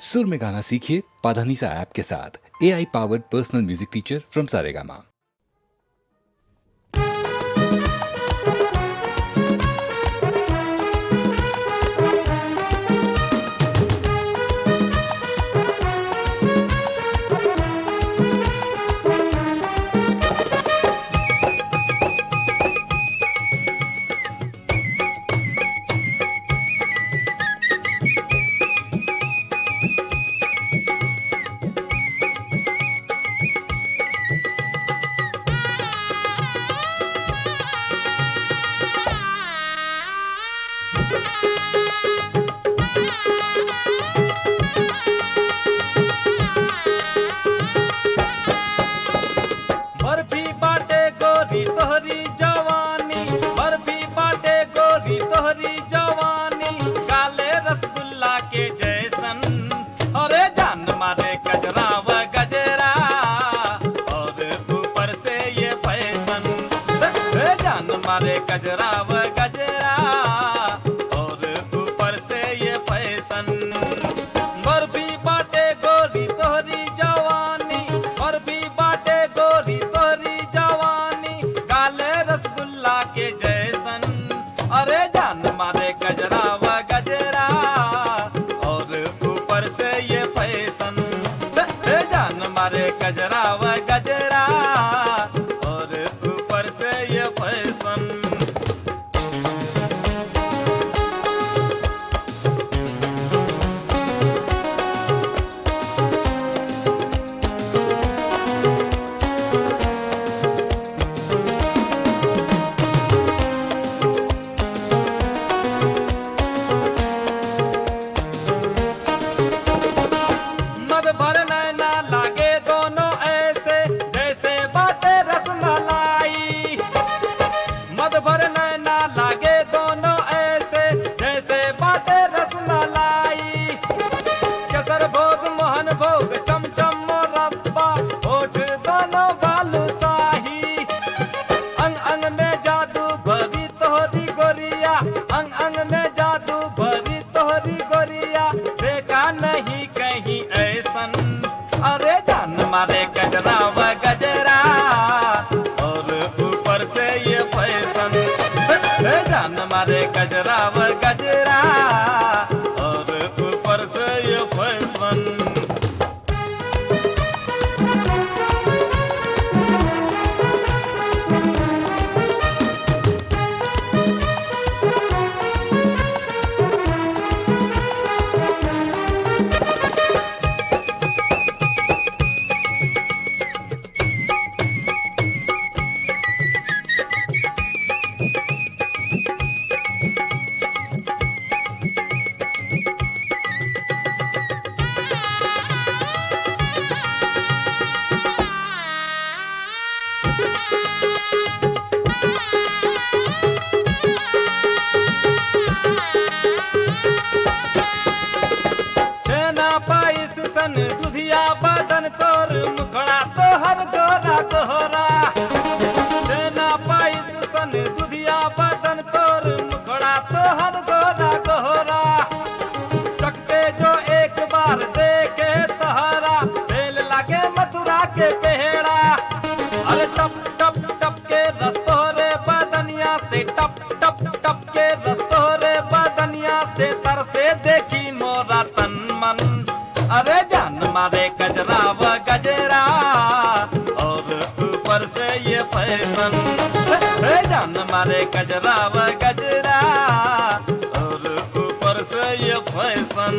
सुर में गाना सीखिए पाधानीसा ऐप के साथ। AI powered personal music teacher from Saregama. बर्फी बाटे गोरी तोहरी जवानी, बर्फी बाटे गोरी तोहरी जवानी, काले रसगुल्ला के जैसन। अरे जान मारे गजरा व गजरा और ऊपर से ये फैशन। जान मारे गजरा व गजरा और ऊपर से ये फैशन। बर्फी बाटे गोरी तोहरी जवानी, बर्फी बाटे गोरी तोहरी जवानी, काले रसगुल्ला के जैसन। अरे जान मारे गजरा व गजरा और ऊपर से ये फैशन। जान मारे गजरा व गजरा और ऊपर से ये फैशन। मद भर नैना लागे दोनों ऐसे जैसे बाटे रसमलाई। मद भर नैना लागे दोनों ऐसे जैसे बाटे रसमलाई। केसर भोग मोहन भोग चमचम मोरब्बा, होठ दोनों बालूशाही। अंग अंग में जादू भरी तोहरी गोरिया, अंग अंग में जादू भरी तोहरी गोरिया, देखा नहीं कहीं ऐसन। अरे जान मारे गजरा व गजरा और ऊपर से ये फैशन। जान मारे गजरा व गजरा और ऊपर से ये फैशन। छेना पाइस सन दुधिया बदन तोर, मुखड़ा तोहर गोरा तोहरा। छेना पाइस सन दुधिया बदन तोर, मुखड़ा तोहर गोरा तोहरा। चकते जो एक बार देखे तोहरा, बेल लागे मथुरा के पेड़ा। अरे टप टप टप के रस तोहरे बदनिया से, टप टप टप के रस तोहरे बदनिया से, तर से देखी मोरा तन मन। अरे जान मारे गजरा व गजरा और ऊपर से ये फैशन। जान मारे गजरा व गजरा और ऊपर से ये फैशन।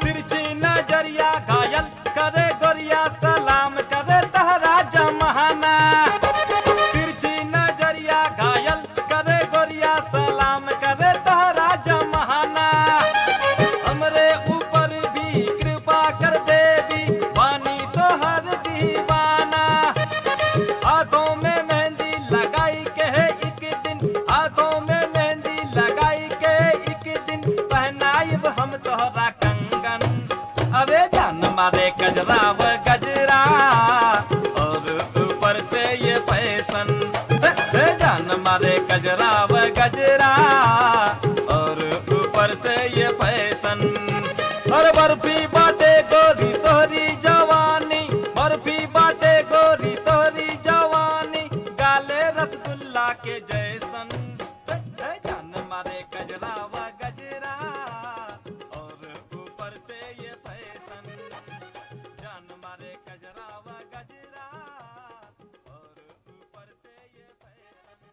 तिरछी नजरिया घायल करे गोरिया, सलाम करे मारे गजरा व गजरा और ऊपर से ये फैशन। और बर्फी बाटे गोरी तोरी जवानी, बर्फी बाटे गोरी तोरी जवानी, गाले रसगुल्ला के जैसन। जान मारे गजरा व गजरा और ऊपर से ये फैशन। जान मारे गजरा व गजरा और ऊपर से ये फैशन।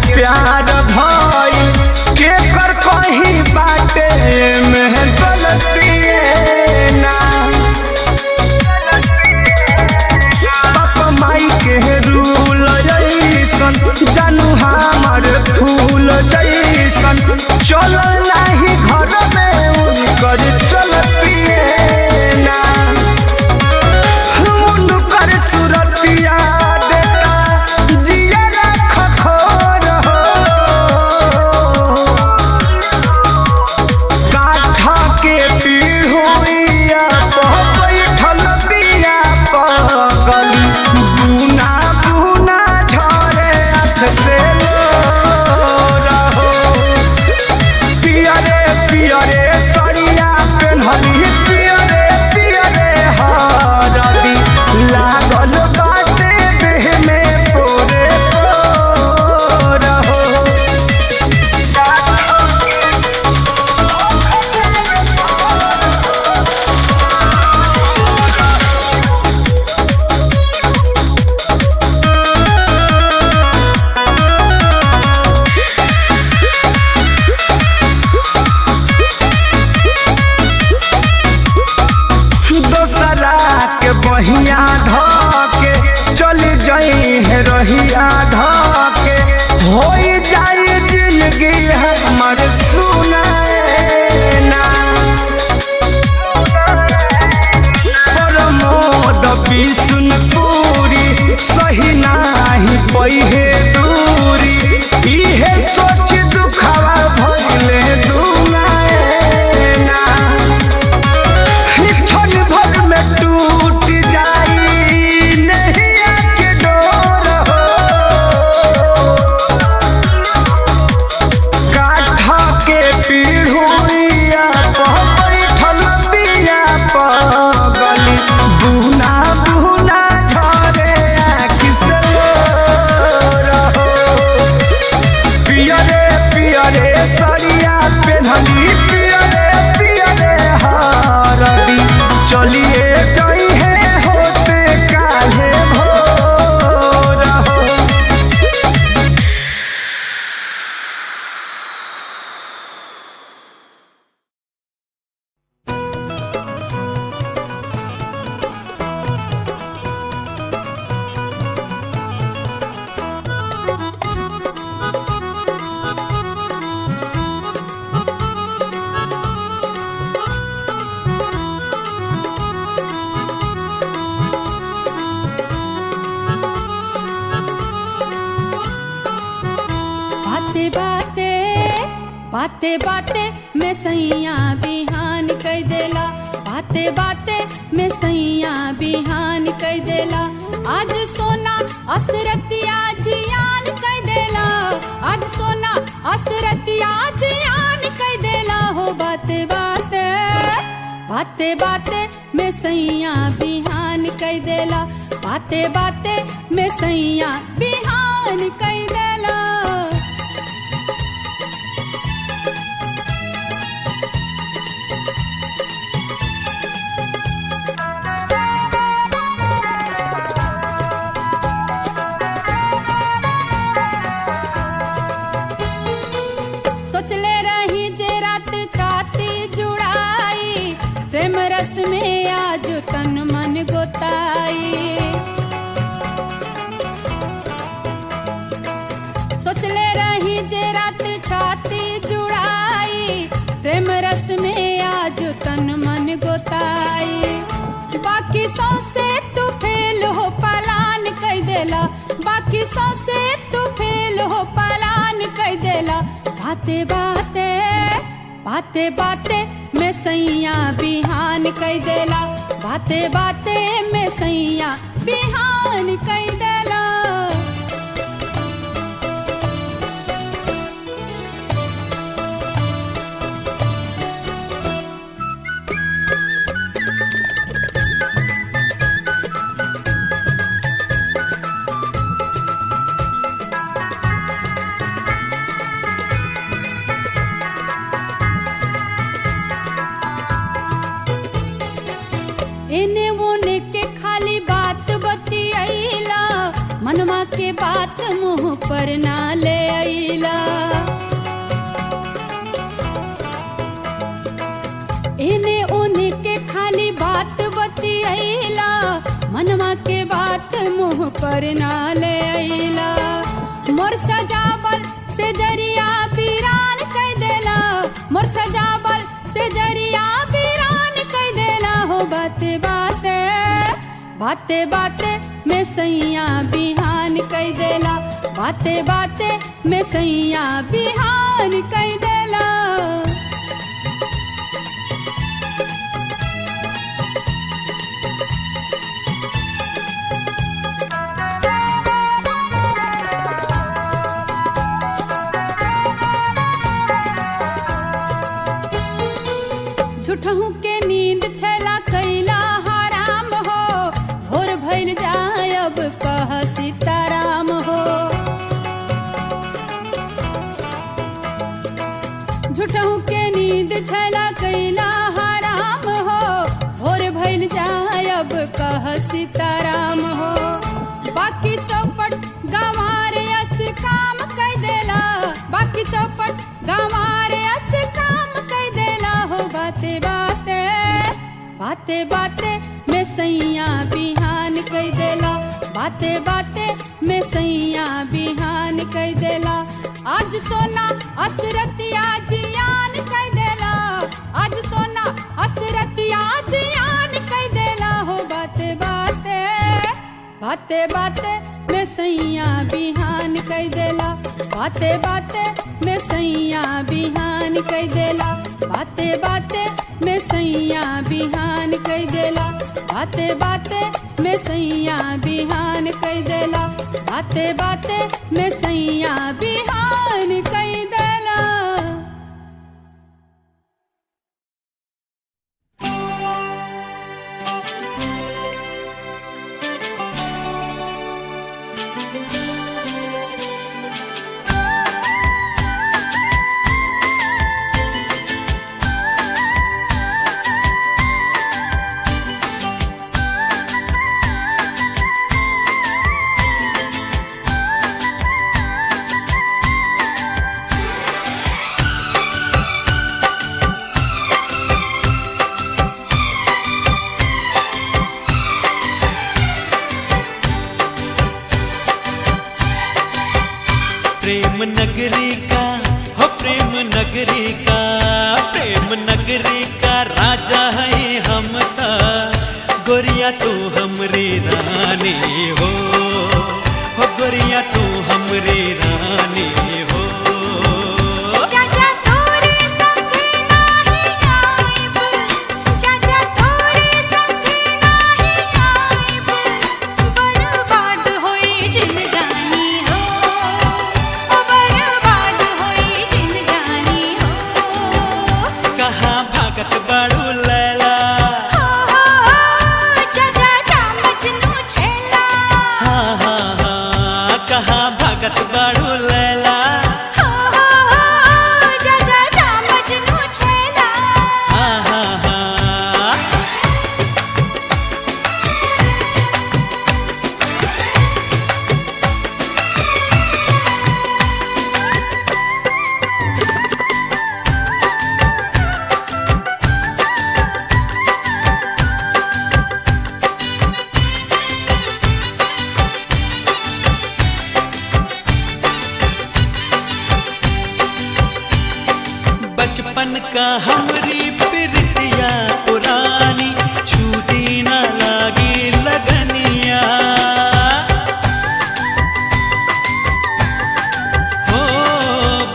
प्यार भाई के कर कहीं बाटे में गलती ना। बाप माई के रूल जैसन जानू हमार फूल जैसन चल नहीं घर में उनकर चलती ना। उनकर सुरतिया बहिया धके चल जाई है रहिया धके हो जाए जिंदगी हमर सुनाए ना। प्रमोद विष्णुपुरी सही नाही पहिए दूरी इहे सोच दुखवा भइले दुनाए ना। क्षण भर में टूट बुना बुना झरे किस बाते बाते बाते बाते में सैया बिहान कह देला, बाते बाते में सैया बिहान कह देला। आज सोना असरतिया जियान कह देला, आज सोना असरतिया जियान कह देला हो। बाते बाते बाते बाते में सैया बिहान कह देला, बाते बाते में सैया बिहान कह देला। सोचले रही जे रात छाती जुड़ाई, प्रेम रस में आज तन मन गोताई। सोचले रही जे रात छाती जुड़ाई, प्रेम रस में आज तन मन गोताई। बाकी सौसे तू फेल हो पलान कह देला, बाकी सौसे तू फेल हो पलान कह देला। बाते बाते बाते बाते में सैया बिहान कह देला, बाते बाते में सैया बिहान कह देला। एने मोने के खाली बात बतियाइला, मनवा के बात मुंह पर ना ले आइला। एने ओने के खाली बात बतियाइला, मनवा के बात मुंह पर ना ले आइला। मोर सजावल से जरिया वीरान कह देला, मोर सजावल से जरिया वीरान कह देला हो। बाते बाते बाते बाते में सैया बिहान कह देला, बाते बाते में सैया बिहान कह देला। झूठहू के नींद छला कैला हराम हो, भोर भइल जाय अब कह सीताराम हो। झूठहू के नींद छला कैला हराम हो, भोर भइल जाय अब कह सीताराम हो। बाकी चौपट गंवार यस काम कह देला, बाकी चौपट गंवार यस काम कह देला हो। बाते बाते बाते बाते में सैया बिहान कह देला, बाते बाते में सैया बिहान कह देला। आज सोना असरतिया जियान कह देला, आज सोना असरतिया जियान कह देला हो। बाते बाते बाते बाते में सैया बिहान कह देला, बाते बाते में सैया बिहान कह देला, बाते बाते में सैया बिहान कह देला, बाते बाते में सैया बिहान कह देला, बाते बाते में सैया बिहान कह देला। प्रेम नगरी का हो, प्रेम नगरी का, प्रेम नगरी का राजा है हम ता। गोरिया तू हमरी रानी हो गोरिया तू हमरी रानी हो। बचपन का हमरी प्रीतिया पुरानी छूटी ना लागी लगनिया हो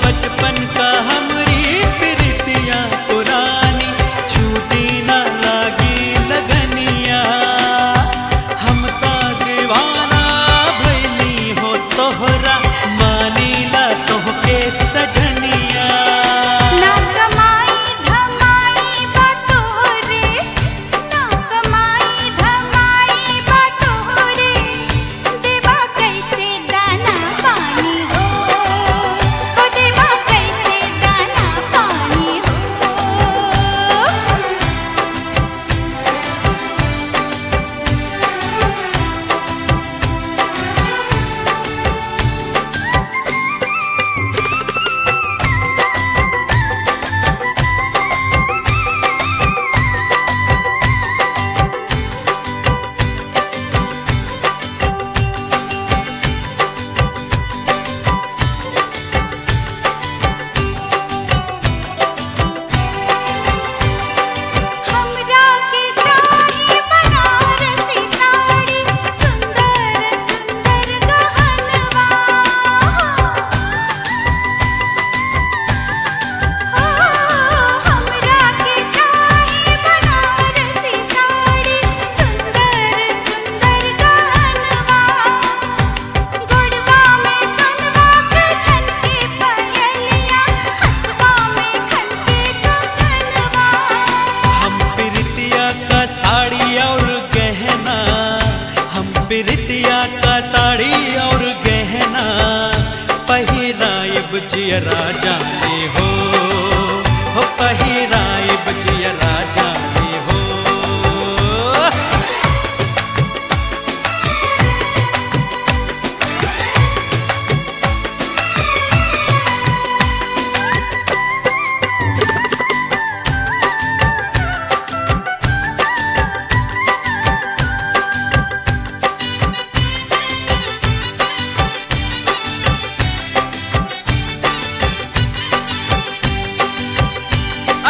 बचपन का हमरी प्रीतिया पुरानी छूटी ना लागी लगनिया हम तो दीवाना भइली हो तोहरा मानीला तोहके सजनिया ना कमाई धमाई बटोरे ना कमाई धमाई बटोरे देवा कैसे दाना पानी हो देवा कैसे दाना पानी हो हमरा के चाही बनारसी साड़ी सुंदर सुंदर गहनवा हमरा के चाही बनारसी साड़ी सुंदर सुंदर गहनवा गोड़वा में सोनवा के झनके पायलिया हथवा में खनके कंगनवा हम प्रीतिया का साड़ी और गहना हम प्रीतिया का साड़ी और गहना पहिराइब जिया राजा ने हो पहिराइब जिया राजा ने हो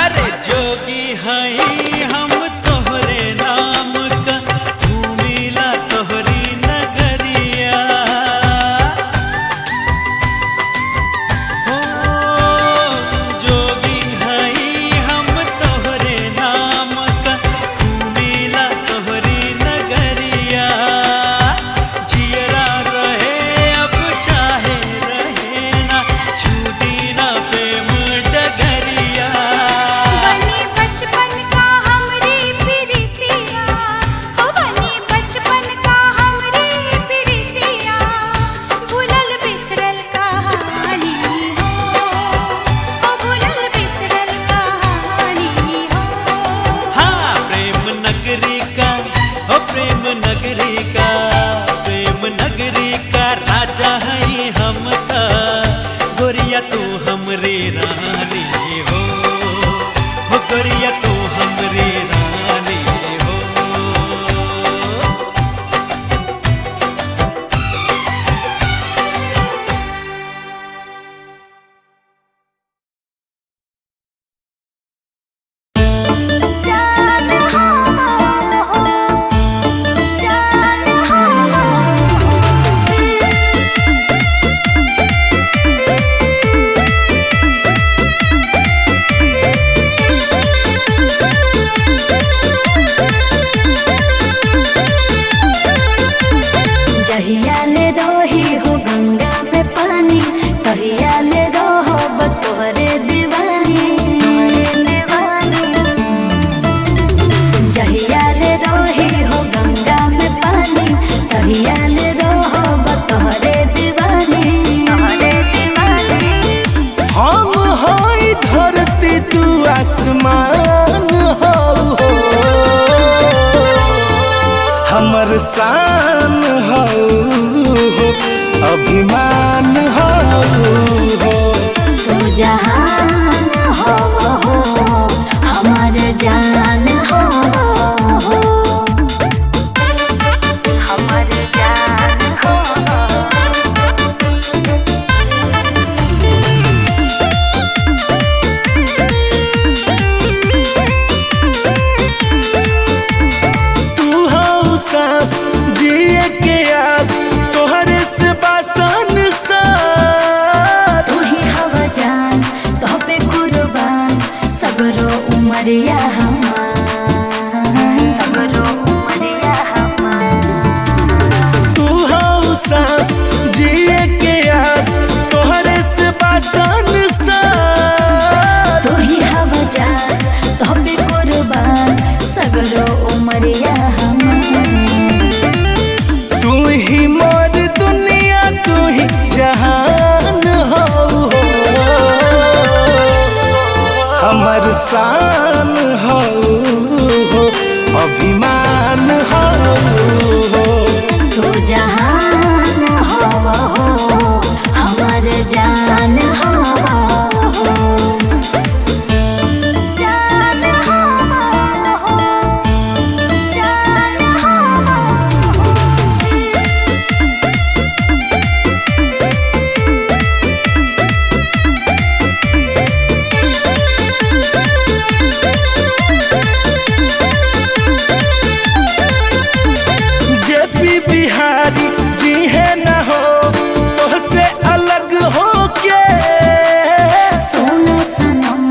अरे जोगी हई हम तोहरे नाम का घूमिला तोहरी नगरिया हो जोगी हई हम तोहरे नाम का घूमिला तोहरी नगरिया जियरा रहे अब चाहे रहे ना छूटी ना प्रेम डगरिया बनी बचपन का हमरी प्रीतिया हो बनी बचपन का हमरी प्रीतिया भूलल बिसरल कहानी हो भूलल बिसरल कहानी हो हाँ प्रेम नगरी का ओ प्रेम नगरी का प्रेम नगरी का राजा है हम ता गोरिया तू हमरे रानी हो गोरिया तू हमरे रानी हो जान हो जान हो जहिया ले रोही हो गंगा में पानी तहिया ले रोहो बतोरे दीवानी जहिया ले रोही हो गंगा में पानी तहिया ले रोहो बतोरे दीवानी हम हई धरती तू आसमान हो हमर शान हो अभिमान हो तू जहान हो हमर जान हो हमर जान हो उमरिया हमार सगरो उमरिया हमार। तू हो सांस जिए के आस तोहरे से बासन सा तू ही हवा जान तो पे कुर्बान सगरो उमरिया हमार। तू ही मोर दुनिया तू ही जहान हो हमर शान हो अभिमान हो तू जहान हवा हो हमर जान हवा हो जान हवा हो जान हवा हो। जेपी बिहारी जी है न हो तुझसे अलग हो के सोना सनम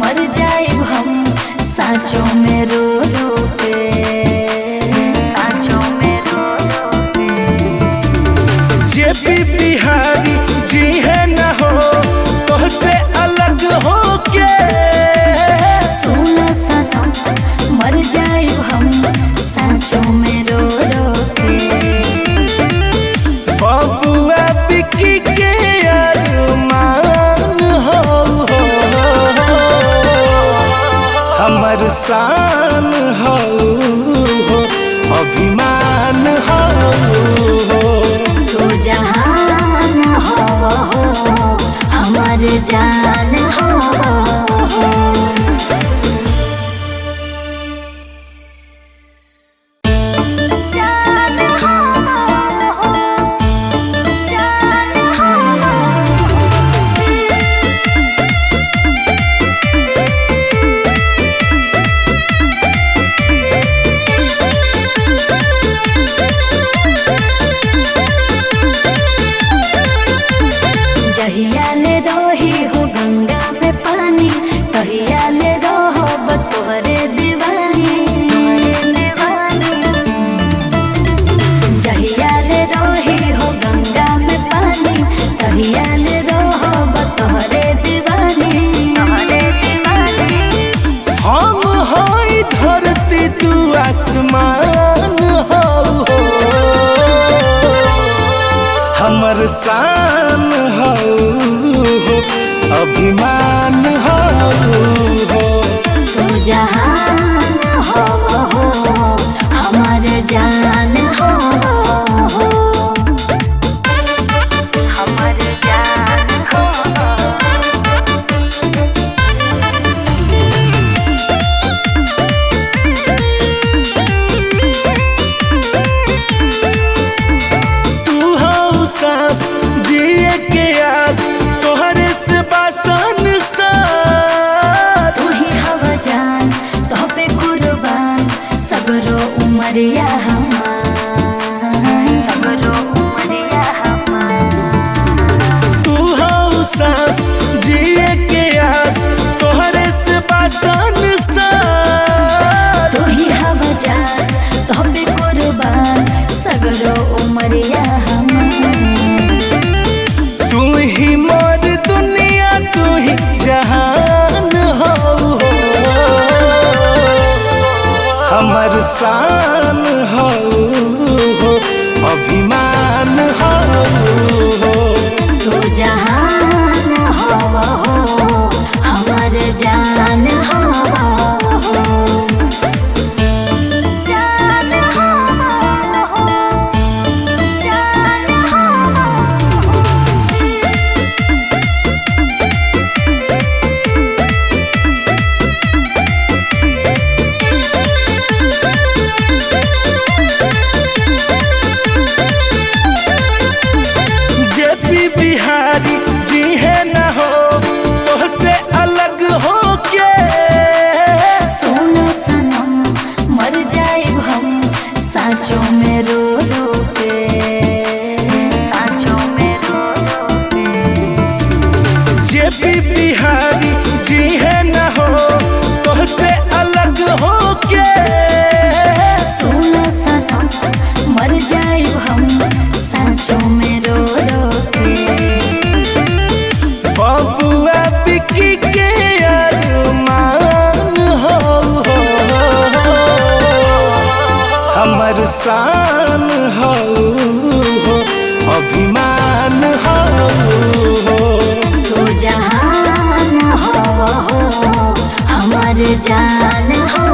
मर जाए हम साँचों में रो रो के साँचों में रो रो के। जेपी बिहारी जी है न हो तुझसे अलग हो के सोना सनम मर जाए हम साँचों में रो रो के। बबुआ बिकी के अरमान हो हमर शान हो अभिमान हो तू जहान हवा हो हमर जान हवा हो। जान हवा हो जान हवा हो। जहिया ले रोही हो गंगा में पानी तहिया ले रोहो तोहरे दीवानी। जहिया ले रोही हो गंगा में पानी तहिया ले रोहो तोहरे दीवानी। हम होई धरती तू आसमान हो हमर शान हो अभिमान हो तू जहान हवा हो हमर जान हवा हो हमर जान हवा तू हो सांस जिए के आस तोहरे से बासन सा तू ही हवा जान तो पे कुर्बान सगरो उमरिया हमार सगरो उमरिया हमार। तू हो सांस जिए के आस तोहरे से बासन सा तू ही हवा जान तो पे कुर्बान सगरो उमरिया हमार। तू ही मोर दुनिया तू ही जहान हो हमर शान हो अभिमान हो तू जहान हवा हो हमर जान हवा हो जान हवा हो जान हवा हो। जेपी बिहारी जी है न हो तुझसे अलग हो के सोना सनम मर जाए हम साँचों में रो रो के साँचों में रो रो के। जेपी बिहारी जी है न हो तुझसे शान हो अभिमान हो तू जहान हो हमार जान हो